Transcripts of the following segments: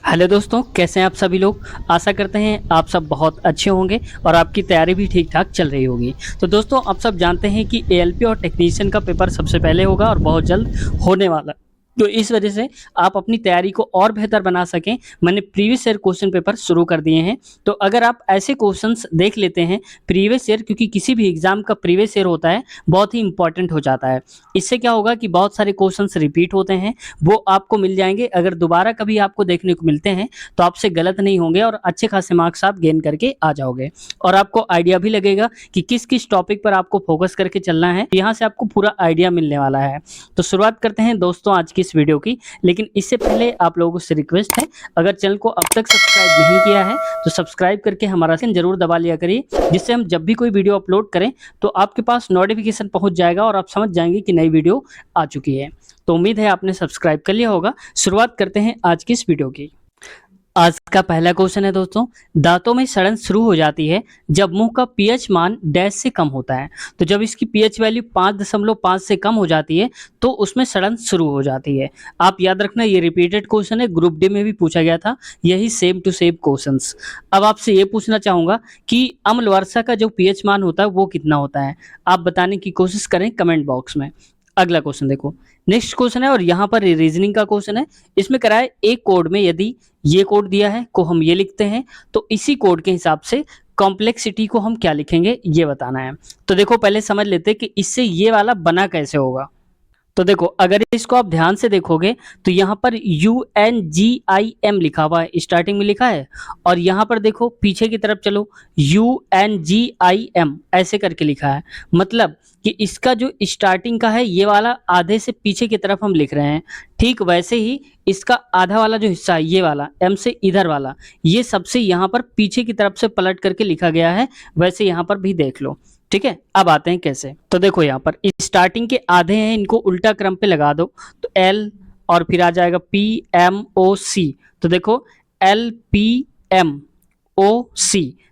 Hello दोस्तों, कैसे हैं आप सभी लोग। आशा करते हैं आप सब बहुत अच्छे होंगे और आपकी तैयारी भी ठीक ठाक चल रही होगी। तो दोस्तों, आप सब जानते हैं कि एएलपी और टेक्नीशियन का पेपर सबसे पहले होगा और बहुत जल्द होने वाला। तो इस वजह से आप अपनी तैयारी को और बेहतर बना सकें, मैंने प्रीवियस ईयर क्वेश्चन पेपर शुरू कर दिए हैं। तो अगर आप ऐसे क्वेश्चंस देख लेते हैं प्रीवियस ईयर, क्योंकि किसी भी एग्जाम का प्रीवियस ईयर होता है बहुत ही इंपॉर्टेंट हो जाता है। इससे क्या होगा कि बहुत सारे क्वेश्चंस रिपीट होते हैं, वो आपको मिल जाएंगे। अगर दोबारा कभी आपको देखने को मिलते हैं तो आपसे गलत नहीं होंगे और अच्छे खासे मार्क्स आप गेन करके आ जाओगे। और आपको आइडिया भी लगेगा कि किस किस टॉपिक पर आपको फोकस करके चलना है, यहाँ से आपको पूरा आइडिया मिलने वाला है। तो शुरुआत करते हैं दोस्तों आज की इस वीडियो की। लेकिन इससे पहले आप लोगों से रिक्वेस्ट है, अगर चैनल को अब तक सब्सक्राइब नहीं किया है तो सब्सक्राइब करके हमारा आइकन जरूर दबा लिया करिए, जिससे हम जब भी कोई वीडियो अपलोड करें तो आपके पास नोटिफिकेशन पहुंच जाएगा और आप समझ जाएंगे कि नई वीडियो आ चुकी है। तो उम्मीद है आपने सब्सक्राइब कर लिया होगा। शुरुआत करते हैं आज की इस वीडियो की। आज का पहला क्वेश्चन है दोस्तों, दांतों में सड़न शुरू हो जाती है जब मुंह का पीएच मान डैश से कम होता है। तो जब इसकी पीएच वैल्यू 5.5 से कम हो जाती है तो उसमें सड़न शुरू हो जाती है। आप याद रखना, ये रिपीटेड क्वेश्चन है, ग्रुप डी में भी पूछा गया था यही सेम टू सेम क्वेश्चंस। अब आपसे ये पूछना चाहूंगा कि अम्ल वर्षा का जो पीएच मान होता है वो कितना होता है। आप बताने की कोशिश करें कमेंट बॉक्स में। अगला क्वेश्चन देखो, नेक्स्ट क्वेश्चन है और यहाँ पर रीजनिंग का क्वेश्चन है। इसमें कराए एक कोड में यदि ये कोड दिया है को हम ये लिखते हैं तो इसी कोड के हिसाब से कॉम्प्लेक्सिटी को हम क्या लिखेंगे ये बताना है। तो देखो पहले समझ लेते हैं कि इससे ये वाला बना कैसे होगा। तो देखो अगर इसको आप ध्यान से देखोगे तो यहाँ पर UNGIM लिखा हुआ है, स्टार्टिंग में लिखा है। और यहाँ पर देखो पीछे की तरफ चलो, UNGIM ऐसे करके लिखा है। मतलब कि इसका जो स्टार्टिंग का है ये वाला आधे से पीछे की तरफ हम लिख रहे हैं। ठीक वैसे ही इसका आधा वाला जो हिस्सा है ये वाला M से इधर वाला, ये सबसे यहाँ पर पीछे की तरफ से पलट करके लिखा गया है। वैसे यहाँ पर भी देख लो। ठीक है, अब आते हैं कैसे। तो देखो यहाँ पर स्टार्टिंग के आधे हैं, इनको उल्टा क्रम पे लगा दो तो L और फिर आ जाएगा PMOC। तो देखो LPMOC।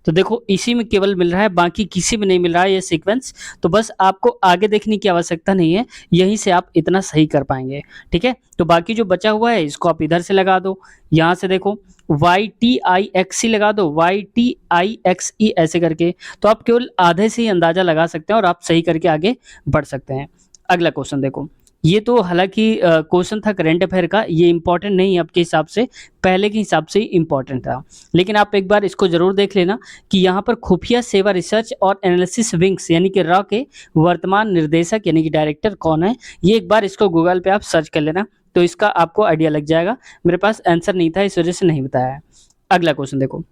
तो देखो इसी में केवल मिल रहा है, बाकी किसी में नहीं मिल रहा है ये सीक्वेंस। तो बस आपको आगे देखने की आवश्यकता नहीं है, यहीं से आप इतना सही कर पाएंगे। ठीक है, तो बाकी जो बचा हुआ है इसको आप इधर से लगा दो। यहाँ से देखो YTIXE लगा दो, YTIXE ऐसे करके। तो आप केवल आधे से ही अंदाजा लगा सकते हैं और आप सही करके आगे बढ़ सकते हैं। अगला क्वेश्चन देखो, ये तो हालांकि क्वेश्चन था करंट अफेयर का, ये इंपॉर्टेंट नहीं आपके हिसाब से, पहले के हिसाब से ही इंपॉर्टेंट था। लेकिन आप एक बार इसको जरूर देख लेना कि यहाँ पर खुफिया सेवा रिसर्च और एनालिसिस विंग्स यानी कि रॉ के वर्तमान निर्देशक यानी कि डायरेक्टर कौन है, ये एक बार इसको गूगल पे आप सर्च कर लेना तो इसका आपको आइडिया लग जाएगा। मेरे पास आंसर नहीं था इस वजह से नहीं बताया है। अगला क्वेश्चन देखो,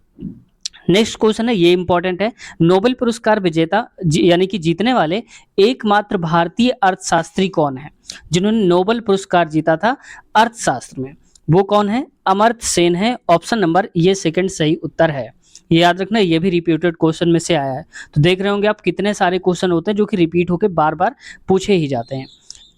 नेक्स्ट क्वेश्चन है, ये इंपॉर्टेंट है। नोबेल पुरस्कार विजेता यानी कि जीतने वाले एकमात्र भारतीय अर्थशास्त्री कौन है जिन्होंने नोबेल पुरस्कार जीता था अर्थशास्त्र में? वो कौन है? अमर्त्य सेन है। ऑप्शन नंबर ये सेकंड सही उत्तर है। ये याद रखना, ये भी रिपीटेड क्वेश्चन में से आया है। तो देख रहे होंगे आप कितने सारे क्वेश्चन होते हैं जो कि रिपीट होकर बार बार पूछे ही जाते हैं।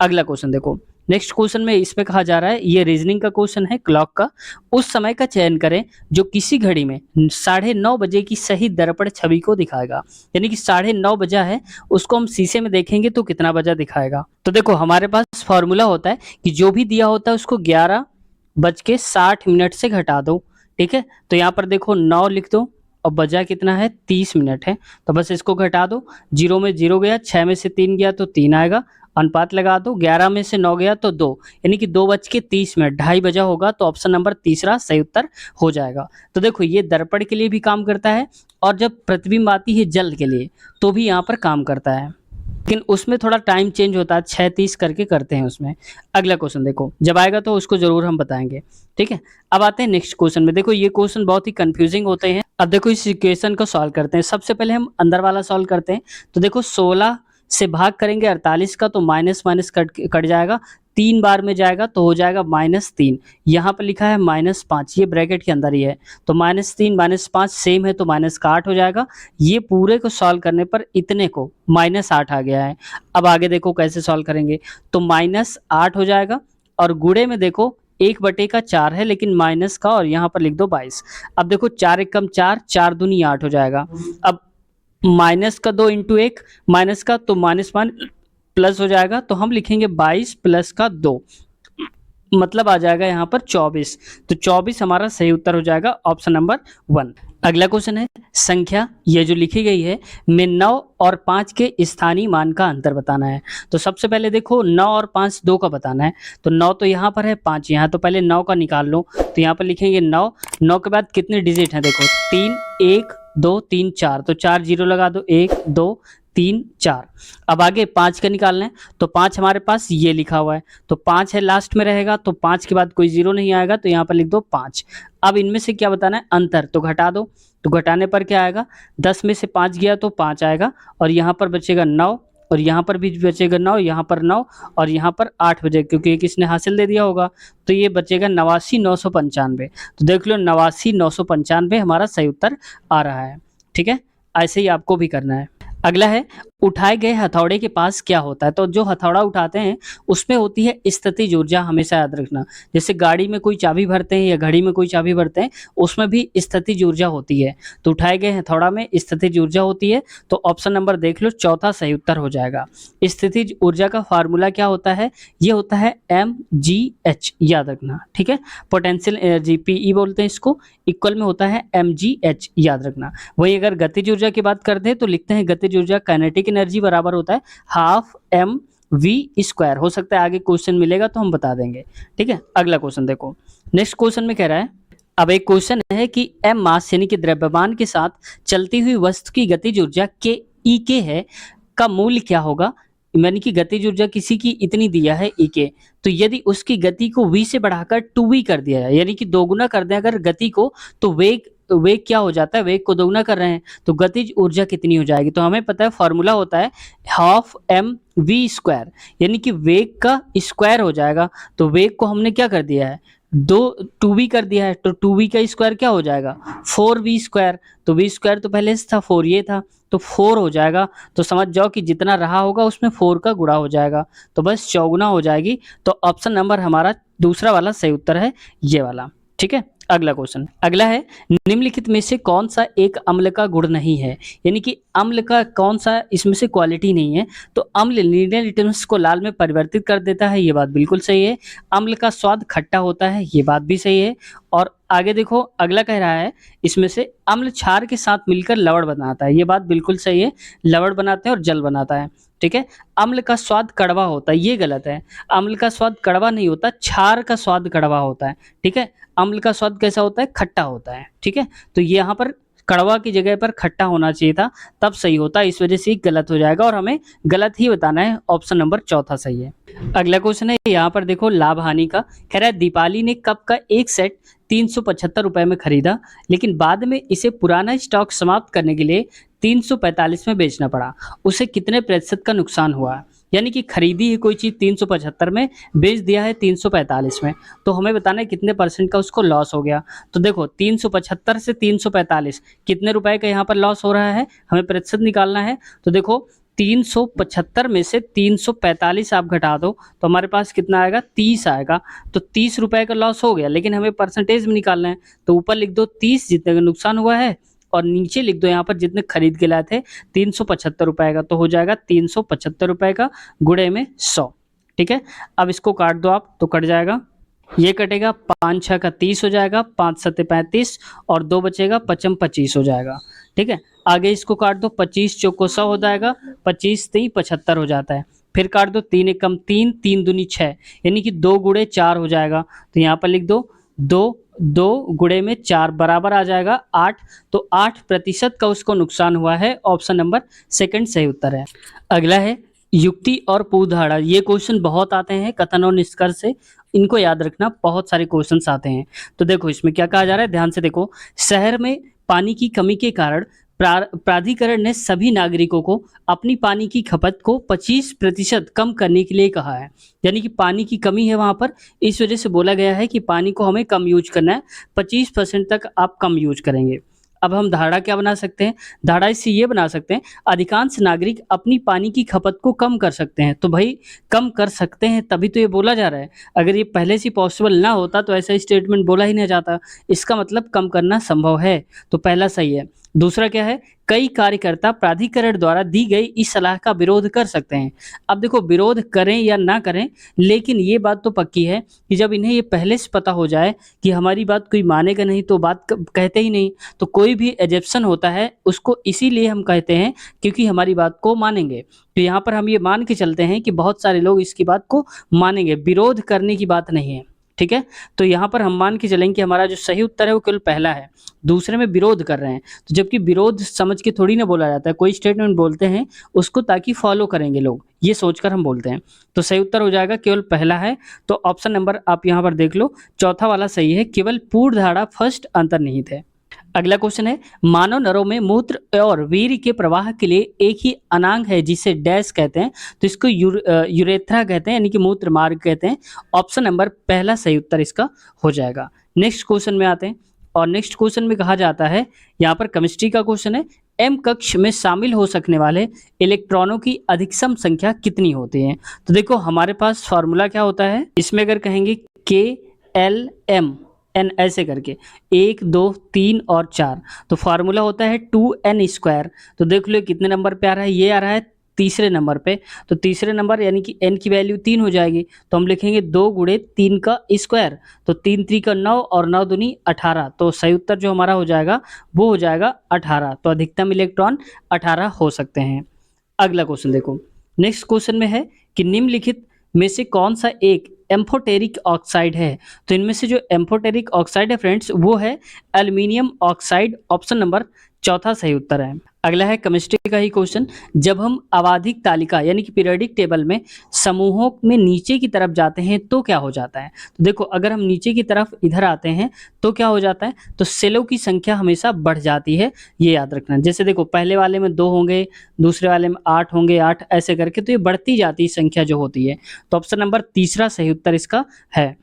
अगला क्वेश्चन देखो, नेक्स्ट क्वेश्चन में इसमें कहा जा रहा है, ये रीजनिंग का क्वेश्चन है क्लॉक का। उस समय का चयन करें जो किसी घड़ी में 9:30 बजे की सही दर्पण छवि को दिखाएगा। यानी कि 9:30 बजा है, उसको हम शीशे में देखेंगे तो कितना बजा दिखाएगा। तो देखो हमारे पास फॉर्मूला होता है कि जो भी दिया होता है उसको 11:60 से घटा दो। ठीक है, तो यहाँ पर देखो 9 लिख दो और बजा कितना है 30 मिनट है, तो बस इसको घटा दो। 0 में 0 गया, 6 में से 3 गया तो 3 आएगा, अनुपात लगा दो। 11 में से 9 गया तो 2, यानी कि 2:30, 2:30 बजा होगा। तो ऑप्शन नंबर तीसरा सही उत्तर हो जाएगा। तो देखो ये दर्पण के लिए भी काम करता है और जब प्रतिबिंब आती है जल के लिए तो भी यहाँ पर काम करता है, लेकिन उसमें थोड़ा टाइम चेंज होता है, 6:30 करके करते हैं उसमें। अगला क्वेश्चन देखो, जब आएगा तो उसको जरूर हम बताएंगे। ठीक है, अब आते हैं नेक्स्ट क्वेश्चन में। देखो ये क्वेश्चन बहुत ही कंफ्यूजिंग होते हैं। अब देखो इस इक्वेशन को सॉल्व करते हैं। सबसे पहले हम अंदर वाला सॉल्व करते हैं। तो देखो 16 से भाग करेंगे 48 का तो माइनस माइनस कट जाएगा, 3 बार में जाएगा तो हो जाएगा -3। यहाँ पर लिखा है -5, ये ब्रैकेट के अंदर ही है। तो -3 -5 सेम है तो -8 हो जाएगा। ये पूरे को सॉल्व करने पर इतने को -8 आ गया है। अब आगे देखो कैसे सॉल्व करेंगे, तो -8 हो जाएगा और गुणे में देखो 1/4 है लेकिन माइनस का, और यहाँ पर लिख दो 22। अब देखो 4 एकम 4, 4 दूनी 8 हो जाएगा। अब माइनस का 2 इंटू 1 माइनस का, तो -1 प्लस हो जाएगा। तो हम लिखेंगे 22 प्लस का 2 मतलब आ जाएगा यहाँ पर 24। तो 24 हमारा सही उत्तर हो जाएगा ऑप्शन नंबर 1। अगला क्वेश्चन है संख्या ये जो लिखी गई है में 9 और 5 के स्थानीय मान का अंतर बताना है। तो सबसे पहले देखो 9 और 5 दो का बताना है। तो 9 तो यहाँ पर है, 5 यहाँ, तो पहले 9 का निकाल लो। तो यहाँ पर लिखेंगे 9, 9 के बाद कितने डिजिट हैं देखो 3, 1 2 3 4, तो 4 जीरो लगा दो, 1 2 3 4। अब आगे 5 का निकालना है। तो 5 हमारे पास ये लिखा हुआ है, तो 5 है लास्ट में रहेगा, तो 5 के बाद कोई जीरो नहीं आएगा, तो यहाँ पर लिख दो 5। अब इनमें से क्या बताना है अंतर, तो घटा दो। तो घटाने पर क्या आएगा, 10 में से 5 गया तो 5 आएगा, और यहाँ पर बचेगा 9, और यहाँ पर भी बचेगा 9, यहाँ पर 9, और यहाँ पर 8 बचेगा क्योंकि एक इसने हासिल दे दिया होगा। तो ये बचेगा 89,995। तो देख लो 89,995 हमारा सही उत्तर आ रहा है। ठीक है, ऐसे ही आपको भी करना है। अगला है उठाए गए हथौड़े के पास क्या होता है। तो जो हथौड़ा उठाते हैं उसमें होती है स्थितिज ऊर्जा, हमेशा याद रखना। जैसे गाड़ी में कोई चाबी भरते हैं या घड़ी में कोई चाबी भरते हैं, उसमें भी स्थितिज ऊर्जा होती है। तो उठाए गए हथौड़ा में स्थितिज ऊर्जा होती है। तो ऑप्शन नंबर देख लो, चौथा सही उत्तर हो जाएगा। स्थितिज ऊर्जा का फार्मूला क्या होता है, ये होता है mgh, याद रखना। ठीक है, पोटेंशियल एनर्जी PE बोलते हैं इसको, इक्वल में होता है mgh, याद रखना। वही अगर गतिज ऊर्जा की बात करते हैं तो लिखते हैं गतिज ऊर्जा काइनेटिक एनर्जी बराबर होता है हाफ mv²। हो सकता है आगे क्वेश्चन मिलेगा तो हम बता देंगे। ठीक है, अगला क्वेश्चन देखो। नेक्स्ट क्वेश्चन में कह रहा है, अब एक क्वेश्चन है कि m मास यानी कि द्रव्यमान के साथ चलती हुई वस्तु की गतिज ऊर्जा के E है का मूल्य क्या होगा। यानी कि गतिज ऊर्जा किसी की इतनी दिया है E, तो यदि उसकी गति को v से बढ़ाकर 2v कर दिया जाए, यानी कि दोगुना कर दें अगर गति को, तो वेग क्या हो जाता है, वेग को दोगुना कर रहे हैं तो गतिज ऊर्जा कितनी हो जाएगी। तो हमें पता है फॉर्मूला होता है हाफ mv², यानी कि वेग का स्क्वायर हो जाएगा। तो वेग को हमने क्या कर दिया है, 2v कर दिया है, तो 2v का स्क्वायर क्या हो जाएगा 4v²। तो v² तो पहले से था 4, ये था तो 4 हो जाएगा। तो समझ जाओ कि जितना रहा होगा उसमें 4 का गुणा हो जाएगा, तो बस चौगुना हो जाएगी। तो ऑप्शन नंबर हमारा दूसरा वाला सही उत्तर है, ये वाला। ठीक है, अगला क्वेश्चन। अगला है निम्नलिखित में से कौन सा एक अम्ल का गुण नहीं है, यानी कि अम्ल का कौन सा इसमें से क्वालिटी नहीं है। तो अम्ल नीले लिटमस को लाल में परिवर्तित कर देता है, ये बात बिल्कुल सही है। अम्ल का स्वाद खट्टा होता है, ये बात भी सही है। और आगे देखो अगला कह रहा है इसमें से अम्ल क्षार के साथ मिलकर लवण बनाता है, ये बात बिल्कुल सही है। लवण बनाते हैं और जल बनाता है। ठीक है, अम्ल का स्वाद कड़वा होता है, ये गलत है। अम्ल का स्वाद कड़वा नहीं होता, क्षार का स्वाद कड़वा होता है। ठीक है, अम्ल का स्वाद कैसा होता है, खट्टा होता है। ठीक है, तो ये यहाँ पर कड़वा की जगह पर खट्टा होना चाहिए था, तब सही होता, इस वजह से गलत हो जाएगा और हमें गलत ही बताना है। ऑप्शन नंबर चौथा सही है। अगला क्वेश्चन है यहाँ पर देखो लाभ हानि का, कह रहा है दीपाली ने कप का एक सेट 375 रुपए में खरीदा, लेकिन बाद में इसे पुराना स्टॉक समाप्त करने के लिए 345 में बेचना पड़ा, उसे कितने प्रतिशत का नुकसान हुआ। यानी कि खरीदी है कोई चीज़ 375 में, बेच दिया है 345 में, तो हमें बताना है कितने परसेंट का उसको लॉस हो गया। तो देखो 375 से 345 कितने रुपए का यहाँ पर लॉस हो रहा है, हमें प्रतिशत निकालना है। तो देखो 375 में से 345 आप घटा दो तो हमारे पास कितना आएगा, 30 आएगा। तो 30 रुपए का लॉस हो गया, लेकिन हमें परसेंटेज में निकालना है। तो ऊपर लिख दो 30 जितने का नुकसान हुआ है, और नीचे लिख दो यहाँ पर जितने खरीद के लाए थे 375 रुपए का, तो हो जाएगा 375 रुपए का गुणे में 100। ठीक है, अब इसको काट दो आप, तो कट जाएगा, ये कटेगा 5 6 का 30 हो जाएगा, 5 7 35 और 2 बचेगा 5 25 हो जाएगा। ठीक है, आगे इसको काट दो, 25 चौको 100 हो जाएगा, 25 3 75 हो जाता है। फिर काट दो, 3 एकम 3, 3 दूनी 6, यानी कि 2 गुणे 4 हो जाएगा। तो यहाँ पर लिख दो 2 गुणे में 4 बराबर आ जाएगा 8। तो 8% का उसको नुकसान हुआ है। ऑप्शन नंबर सेकंड सही उत्तर है। अगला है युक्ति और पूर्वधारणा, ये क्वेश्चन बहुत आते हैं कथन और निष्कर्ष से, इनको याद रखना, बहुत सारे क्वेश्चंस आते हैं। तो देखो इसमें क्या कहा जा रहा है, ध्यान से देखो। शहर में पानी की कमी के कारण प्राधिकरण ने सभी नागरिकों को अपनी पानी की खपत को 25% कम करने के लिए कहा है। यानी कि पानी की कमी है वहाँ पर, इस वजह से बोला गया है कि पानी को हमें कम यूज करना है, 25% तक आप कम यूज करेंगे। अब हम धारणा क्या बना सकते हैं, धारणा इससे ये बना सकते हैं अधिकांश नागरिक अपनी पानी की खपत को कम कर सकते हैं। तो भाई कम कर सकते हैं तभी तो ये बोला जा रहा है, अगर ये पहले से पॉसिबल ना होता तो ऐसा स्टेटमेंट बोला ही नहीं जाता। इसका मतलब कम करना संभव है, तो पहला सही है। दूसरा क्या है, कई कार्यकर्ता प्राधिकरण द्वारा दी गई इस सलाह का विरोध कर सकते हैं। अब देखो विरोध करें या ना करें, लेकिन ये बात तो पक्की है कि जब इन्हें ये पहले से पता हो जाए कि हमारी बात कोई मानेगा नहीं तो बात कहते ही नहीं। तो कोई भी एजेप्शन होता है उसको इसीलिए हम कहते हैं क्योंकि हमारी बात को मानेंगे। तो यहाँ पर हम ये मान के चलते हैं कि बहुत सारे लोग इसकी बात को मानेंगे, विरोध करने की बात नहीं है। ठीक है, तो यहाँ पर हम मान के चलेंगे कि हमारा जो सही उत्तर है वो केवल पहला है, दूसरे में विरोध कर रहे हैं। तो जबकि विरोध समझ के थोड़ी ना बोला जाता है, कोई स्टेटमेंट बोलते हैं उसको ताकि फॉलो करेंगे लोग, ये सोचकर हम बोलते हैं। तो सही उत्तर हो जाएगा केवल पहला है। तो ऑप्शन नंबर आप यहाँ पर देख लो, चौथा वाला सही है, केवल पूर्ण धारा फर्स्ट अंतर्निहित है। अगला क्वेश्चन है, मानव नरों में मूत्र और वीर्य के प्रवाह के लिए एक ही अनांग है जिसे डैश कहते हैं, तो इसको यूरेथ्रा कहते हैं, यानी कि मूत्र मार्ग कहते हैं। ऑप्शन नंबर पहला सही उत्तर इसका हो जाएगा। नेक्स्ट क्वेश्चन में आते हैं, और नेक्स्ट क्वेश्चन में कहा जाता है, यहाँ पर केमिस्ट्री का क्वेश्चन है, एम कक्ष में शामिल हो सकने वाले इलेक्ट्रॉनों की अधिकतम संख्या कितनी होती है। तो देखो हमारे पास फॉर्मूला क्या होता है, इसमें अगर कहेंगे के एल एम एन ऐसे करके 1 2 3 और 4, तो फार्मूला होता है 2n²। तो देख लो कितने नंबर पे आ रहा है, ये आ रहा है तीसरे नंबर पे। तो तीसरे नंबर यानी कि n की वैल्यू 3 हो जाएगी, तो हम लिखेंगे 2 गुणे 3 का स्क्वायर, तो 3 3 का 9 और 9 दूनी 18। तो सही उत्तर जो हमारा हो जाएगा वो हो जाएगा 18। तो अधिकतम इलेक्ट्रॉन 18 हो सकते हैं। अगला क्वेश्चन देखो, नेक्स्ट क्वेश्चन में है कि निम्नलिखित में से कौन सा एक एम्फोटेरिक ऑक्साइड है। तो इनमें से जो एम्फोटेरिक ऑक्साइड है फ्रेंड्स वो है एल्युमिनियम ऑक्साइड। ऑप्शन नंबर चौथा सही उत्तर है। अगला है केमिस्ट्री का ही क्वेश्चन, जब हम आवधिक तालिका यानी कि पीरियोडिक टेबल में समूहों में नीचे की तरफ जाते हैं तो क्या हो जाता है। तो देखो अगर हम नीचे की तरफ इधर आते हैं तो क्या हो जाता है, तो सेलों की संख्या हमेशा बढ़ जाती है, ये याद रखना। जैसे देखो पहले वाले में 2 होंगे, दूसरे वाले में 8 होंगे, 8 ऐसे करके, तो ये बढ़ती जाती है संख्या जो होती है। तो ऑप्शन नंबर तीसरा सही उत्तर इसका है।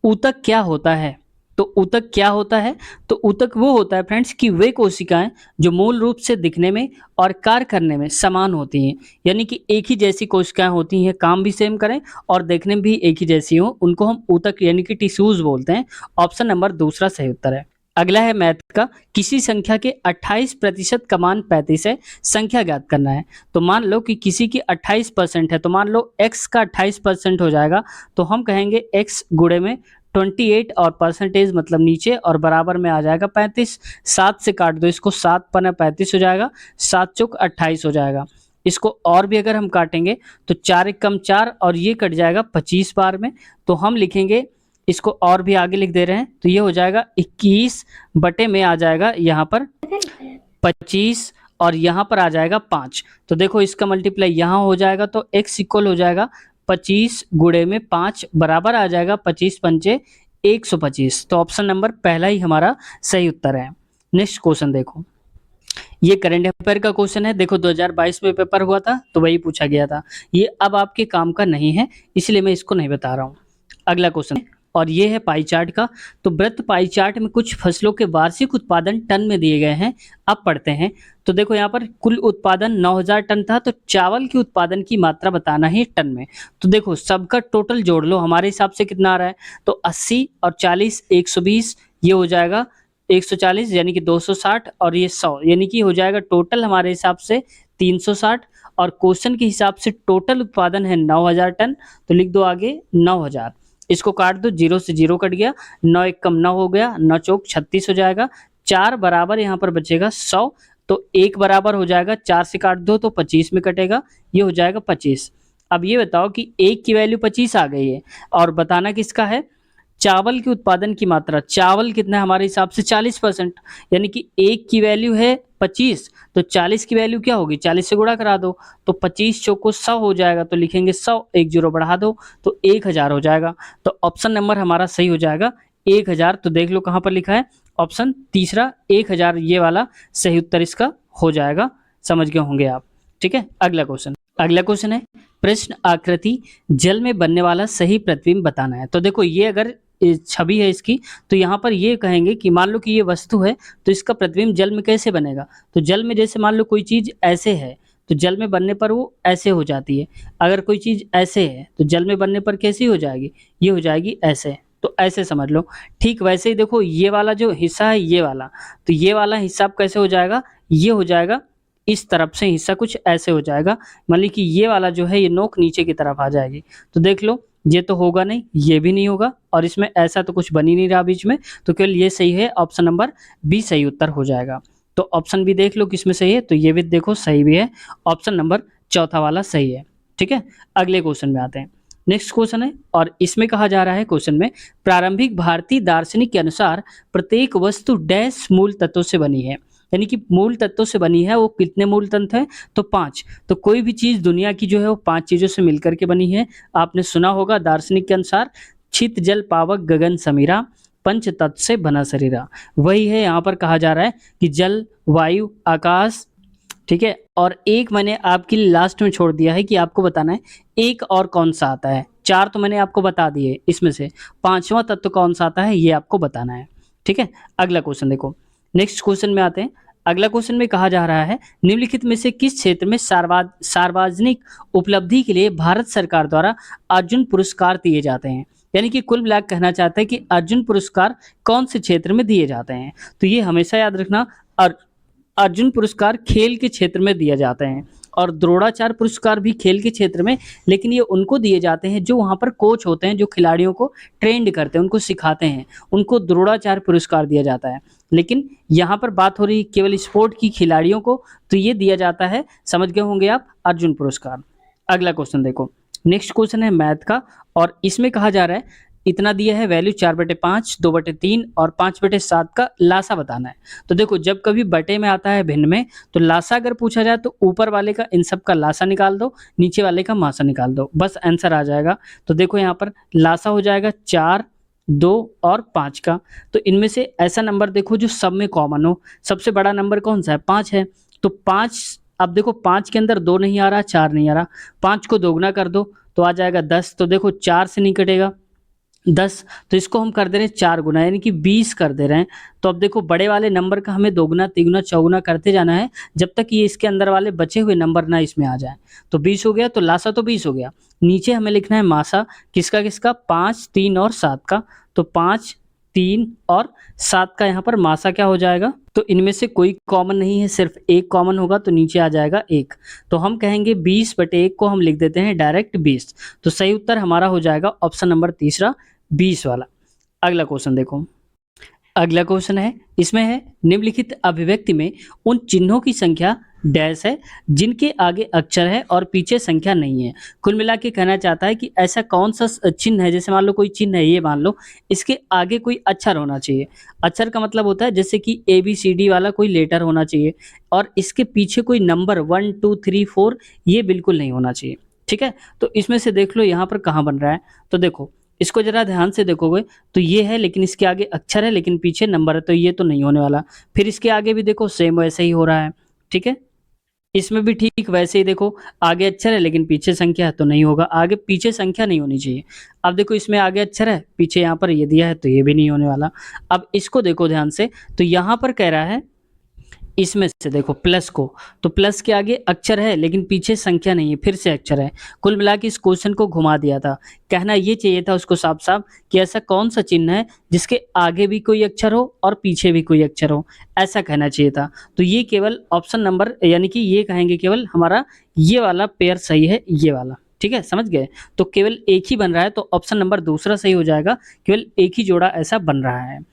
ऊतक क्या होता है। तो ऊतक क्या होता है, तो ऊतक वो होता है फ्रेंड्स कि वे कोशिकाएं जो मूल रूप से दिखने में और कार्य करने में समान होती हैं, यानी कि एक ही जैसी कोशिकाएं होती हैं, काम भी सेम करें और देखने में भी एक ही जैसी हो, उनको हम ऊतक यानी कि टिश्यूज बोलते हैं। ऑप्शन नंबर दूसरा सही उत्तर है। अगला है मैथ का, किसी संख्या के 28% का मान 35 है, संख्या ज्ञात करना है। तो मान लो कि किसी की 28% है, तो मान लो x का 28% हो जाएगा, तो हम कहेंगे x गुणे में 28 और परसेंटेज मतलब नीचे और बराबर में आ जाएगा 35। 7 से काट दो इसको, 7 पना 35 हो जाएगा, 7 चौक 28 हो जाएगा। इसको और भी अगर हम काटेंगे तो 4 एक कम 4 और ये कट जाएगा 25 बार में, तो हम लिखेंगे इसको और भी आगे लिख दे रहे हैं, तो ये हो जाएगा 21 बटे में आ जाएगा यहाँ पर 25 और यहाँ पर आ जाएगा 5। तो देखो इसका मल्टीप्लाई यहाँ हो जाएगा, तो x इक्वल हो जाएगा 25 गुणे में 5 बराबर आ जाएगा 25 पंचे 125। तो ऑप्शन नंबर पहला ही हमारा सही उत्तर है। नेक्स्ट क्वेश्चन देखो, ये करंट अफेयर का क्वेश्चन है। देखो 2022 में पेपर हुआ था तो वही पूछा गया था, ये अब आपके काम का नहीं है इसलिए मैं इसको नहीं बता रहा हूँ। अगला क्वेश्चन और ये है पाई चार्ट का। तो वृत्त पाई चार्ट में कुछ फसलों के वार्षिक उत्पादन टन में दिए गए हैं, अब पढ़ते हैं। तो देखो यहाँ पर कुल उत्पादन 9000 टन था, तो चावल के उत्पादन की मात्रा बताना है टन में। तो देखो सबका टोटल जोड़ लो, हमारे हिसाब से कितना आ रहा है, तो 80 और 40 120, ये हो जाएगा 140 यानी कि 260 और ये 100 यानी कि हो जाएगा टोटल हमारे हिसाब से 360। और क्वेश्चन के हिसाब से टोटल उत्पादन है 9000 टन, तो लिख दो आगे 9000। इसको काट दो, 0 से 0 कट गया, 9 एक कम 9 हो गया, 9 चौक 36 हो जाएगा, 4 बराबर यहाँ पर बचेगा 100, तो 1 बराबर हो जाएगा, 4 से काट दो तो 25 में कटेगा, ये हो जाएगा 25। अब ये बताओ कि 1 की वैल्यू 25 आ गई है और बताना किसका है, चावल के उत्पादन की मात्रा। चावल कितना है हमारे हिसाब से 40%, यानी कि 1 की वैल्यू है 25, तो 40 की वैल्यू क्या होगी, 40 से गुणा करा दो, तो 25 चौको 100 हो जाएगा, तो लिखेंगे 100, एक जीरो बढ़ा दो तो 1000 हो जाएगा। तो ऑप्शन नंबर हमारा सही हो जाएगा 1000। तो देख लो कहाँ पर लिखा है, ऑप्शन तीसरा 1000, ये वाला सही उत्तर इसका हो जाएगा। समझ गए होंगे आप, ठीक है। अगला क्वेश्चन है, प्रश्न आकृति जल में बनने वाला सही प्रतिबिंब बताना है। तो देखो ये अगर छवि है इसकी, तो यहाँ पर ये कहेंगे कि मान लो कि ये वस्तु है, तो इसका प्रतिबिंब जल में कैसे बनेगा। तो जल में जैसे मान लो कोई चीज़ ऐसे है तो जल में बनने पर वो ऐसे हो जाती है, अगर कोई चीज़ ऐसे है तो जल में बनने पर कैसी हो जाएगी, ये हो जाएगी ऐसे। तो ऐसे समझ लो। ठीक वैसे ही देखो ये वाला जो हिस्सा है ये वाला, तो ये वाला हिस्सा अब कैसे हो जाएगा, ये हो जाएगा इस तरफ से हिस्सा कुछ ऐसे हो जाएगा। मान ली कि ये वाला जो है ये नोक नीचे की तरफ आ जाएगी। तो देख लो ये तो होगा नहीं, ये भी नहीं होगा और इसमें ऐसा तो कुछ बन ही नहीं रहा बीच में, तो केवल ये सही है, ऑप्शन नंबर बी सही उत्तर हो जाएगा। तो ऑप्शन बी देख लो किसमें सही है, तो ये भी देखो सही भी है, ऑप्शन नंबर चौथा वाला सही है। ठीक है, अगले क्वेश्चन में आते हैं। नेक्स्ट क्वेश्चन है और इसमें कहा जा रहा है क्वेश्चन में, प्रारंभिक भारतीय दार्शनिक के अनुसार प्रत्येक वस्तु डैश मूल तत्वों से बनी है। यानी कि मूल तत्वों से बनी है, वो कितने मूल तत्व हैं, तो 5। तो कोई भी चीज दुनिया की जो है वो 5 चीजों से मिलकर के बनी है। आपने सुना होगा दार्शनिक के अनुसार छित जल पावक गगन समीरा पंच तत्व से बना शरीरा। वही है यहाँ पर कहा जा रहा है कि जल वायु आकाश। ठीक है, और एक मैंने आपके लिए लास्ट में छोड़ दिया है कि आपको बताना है एक और कौन सा आता है। 4 तो मैंने आपको बता दिए, इसमें से 5वां तत्व कौन सा आता है ये आपको बताना है। ठीक है, अगला क्वेश्चन देखो। नेक्स्ट क्वेश्चन में आते हैं। अगला क्वेश्चन में कहा जा रहा है, निम्नलिखित में से किस क्षेत्र में सार्वजनिक उपलब्धि के लिए भारत सरकार द्वारा अर्जुन पुरस्कार दिए जाते हैं। यानी कि कुल मिलाकर कहना चाहता है कि अर्जुन पुरस्कार कौन से क्षेत्र में दिए जाते हैं। तो ये हमेशा याद रखना, अर्जुन पुरस्कार खेल के क्षेत्र में दिए जाते हैं और द्रोणाचार्य पुरस्कार भी खेल के क्षेत्र में, लेकिन ये उनको दिए जाते हैं जो वहाँ पर कोच होते हैं, जो खिलाड़ियों को ट्रेंड करते हैं, उनको सिखाते हैं, उनको द्रोणाचार्य पुरस्कार दिया जाता है। लेकिन यहाँ पर बात हो रही है केवल स्पोर्ट की खिलाड़ियों को, तो ये दिया जाता है, समझ गए होंगे आप, अर्जुन पुरस्कार। अगला क्वेश्चन देखो। नेक्स्ट क्वेश्चन है मैथ का और इसमें कहा जा रहा है, इतना दिया है वैल्यू 4/5, 2/3 और 5/7 का लासा बताना है। तो देखो जब कभी बटे में आता है भिन्न में, तो लासा अगर पूछा जाए तो ऊपर वाले का इन सब का लासा निकाल दो, नीचे वाले का मासा निकाल दो, बस आंसर आ जाएगा। तो देखो यहाँ पर लासा हो जाएगा 4, 2 और 5 का। तो इनमें से ऐसा नंबर देखो जो सब में कॉमन हो। सबसे बड़ा नंबर कौन सा है, 5 है। तो 5, अब देखो 5 के अंदर 2 नहीं आ रहा, 4 नहीं आ रहा, 5 को दोगुना कर दो तो आ जाएगा 10। तो देखो 4 से नहीं कटेगा 10, तो इसको हम कर दे रहे हैं 4 गुना, यानी कि 20 कर दे रहे हैं। तो अब देखो बड़े वाले नंबर का हमें दोगुना तिगुना चौगुना करते जाना है जब तक ये इसके अंदर वाले बचे हुए नंबर ना इसमें आ जाए। तो 20 हो गया, तो लासा तो 20 हो गया। नीचे हमें लिखना है मासा, किसका किसका, 5, 3 और 7 का। तो 5, 3 और 7 का यहाँ पर मासा क्या हो जाएगा, तो इनमें से कोई कॉमन नहीं है, सिर्फ एक कॉमन होगा, तो नीचे आ जाएगा 1। तो हम कहेंगे 20/1 को हम लिख देते हैं डायरेक्ट 20। तो सही उत्तर हमारा हो जाएगा ऑप्शन नंबर तीसरा 20 वाला। अगला क्वेश्चन देखो। अगला क्वेश्चन है, इसमें है, निम्नलिखित अभिव्यक्ति में उन चिन्हों की संख्या डैश है जिनके आगे अक्षर है और पीछे संख्या नहीं है। कुल मिला के कहना चाहता है कि ऐसा कौन सा चिन्ह है, जैसे मान लो कोई चिन्ह है, ये मान लो इसके आगे कोई अक्षर होना चाहिए। अक्षर का मतलब होता है जैसे कि ABCD वाला कोई लेटर होना चाहिए और इसके पीछे कोई नंबर 1 2 3 4 ये बिल्कुल नहीं होना चाहिए। ठीक है, तो इसमें से देख लो यहाँ पर कहाँ बन रहा है। तो देखो इसको जरा ध्यान से देखोगे तो ये है, लेकिन इसके आगे अक्षर है लेकिन पीछे नंबर है, तो ये तो नहीं होने वाला। फिर इसके आगे भी देखो सेम वैसे ही हो रहा है। ठीक है, इसमें भी ठीक वैसे ही देखो, आगे अक्षर है लेकिन पीछे संख्या है, तो नहीं होगा, आगे पीछे संख्या नहीं होनी चाहिए। अब देखो इसमें आगे अक्षर है, पीछे यहाँ पर ये दिया है, तो ये भी नहीं होने वाला। अब इसको देखो ध्यान से, तो यहाँ पर कह रहा है इसमें से देखो प्लस को, तो प्लस के आगे अक्षर है लेकिन पीछे संख्या नहीं है, फिर से अक्षर है। कुल मिला के इस क्वेश्चन को घुमा दिया था। कहना ये चाहिए था उसको साफ साफ कि ऐसा कौन सा चिन्ह है जिसके आगे भी कोई अक्षर हो और पीछे भी कोई अक्षर हो, ऐसा कहना चाहिए था। तो ये केवल ऑप्शन नंबर, यानी कि ये कहेंगे केवल हमारा ये वाला पेयर सही है, ये वाला। ठीक है, समझ गए। तो केवल एक ही बन रहा है, तो ऑप्शन नंबर दूसरा सही हो जाएगा, केवल एक ही जोड़ा ऐसा बन रहा है।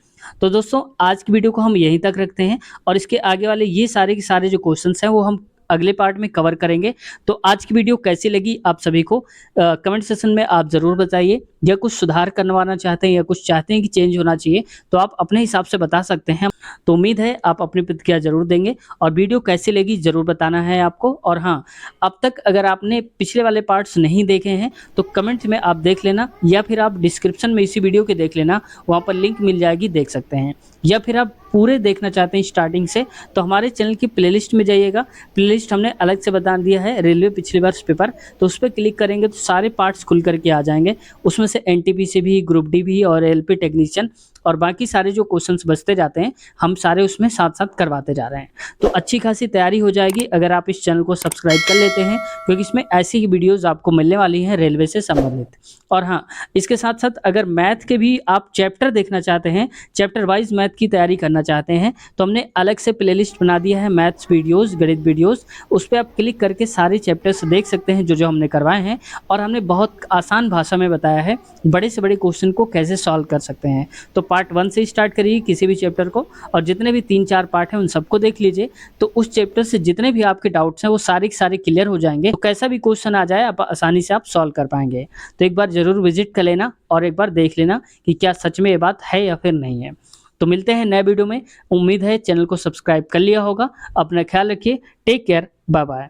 तो दोस्तों आज की वीडियो को हम यहीं तक रखते हैं और इसके आगे वाले ये सारे के सारे जो क्वेश्चंस हैं वो हम अगले पार्ट में कवर करेंगे। तो आज की वीडियो कैसी लगी आप सभी को कमेंट सेक्शन में आप ज़रूर बताइए, या कुछ सुधार करवाना चाहते हैं या कुछ चाहते हैं कि चेंज होना चाहिए तो आप अपने हिसाब से बता सकते हैं। तो उम्मीद है आप अपनी प्रतिक्रिया ज़रूर देंगे और वीडियो कैसी लगी ज़रूर बताना है आपको। और हाँ, अब तक अगर आपने पिछले वाले पार्ट्स नहीं देखे हैं तो कमेंट में आप देख लेना, या फिर आप डिस्क्रिप्शन में इसी वीडियो के देख लेना, वहाँ पर लिंक मिल जाएगी, देख सकते हैं। या फिर आप पूरे देखना चाहते हैं स्टार्टिंग से, तो हमारे चैनल की प्लेलिस्ट में जाइएगा। प्लेलिस्ट हमने अलग से बता दिया है, रेलवे पिछले वर्ष पेपर, तो उस पर क्लिक करेंगे तो सारे पार्ट्स खुल करके आ जाएंगे। उसमें से एनटीपीसी भी, ग्रुप डी भी और एलपी टेक्नीशियन और बाकी सारे जो क्वेश्चंस बचते जाते हैं हम सारे उसमें साथ साथ करवाते जा रहे हैं। तो अच्छी खासी तैयारी हो जाएगी अगर आप इस चैनल को सब्सक्राइब कर लेते हैं, क्योंकि इसमें ऐसी ही वीडियोज़ आपको मिलने वाली हैं रेलवे से संबंधित। और हाँ, इसके साथ साथ अगर मैथ के भी आप चैप्टर देखना चाहते हैं, चैप्टर वाइज मैथ की तैयारी करना चाहते हैं, तो हमने अलग से प्लेलिस्ट बना दिया है मैथ्स वीडियोज़, गणित वीडियोज़। उस पर आप क्लिक करके सारे चैप्टर्स देख सकते हैं जो जो हमने करवाए हैं, और हमने बहुत आसान भाषा में बताया है बड़े से बड़े क्वेश्चन को कैसे सॉल्व कर सकते हैं। तो पार्ट 1 से स्टार्ट करिए किसी भी चैप्टर को, और जितने भी 3-4 पार्ट हैं उन सबको देख लीजिए। तो उस चैप्टर से जितने भी आपके डाउट्स हैं वो सारे के सारे क्लियर हो जाएंगे। तो कैसा भी क्वेश्चन आ जाए आप आसानी से आप सॉल्व कर पाएंगे। तो एक बार ज़रूर विजिट कर लेना और एक बार देख लेना कि क्या सच में ये बात है या फिर नहीं है। तो मिलते हैं नए वीडियो में। उम्मीद है चैनल को सब्सक्राइब कर लिया होगा। अपना ख्याल रखिए। Take care. Bye bye.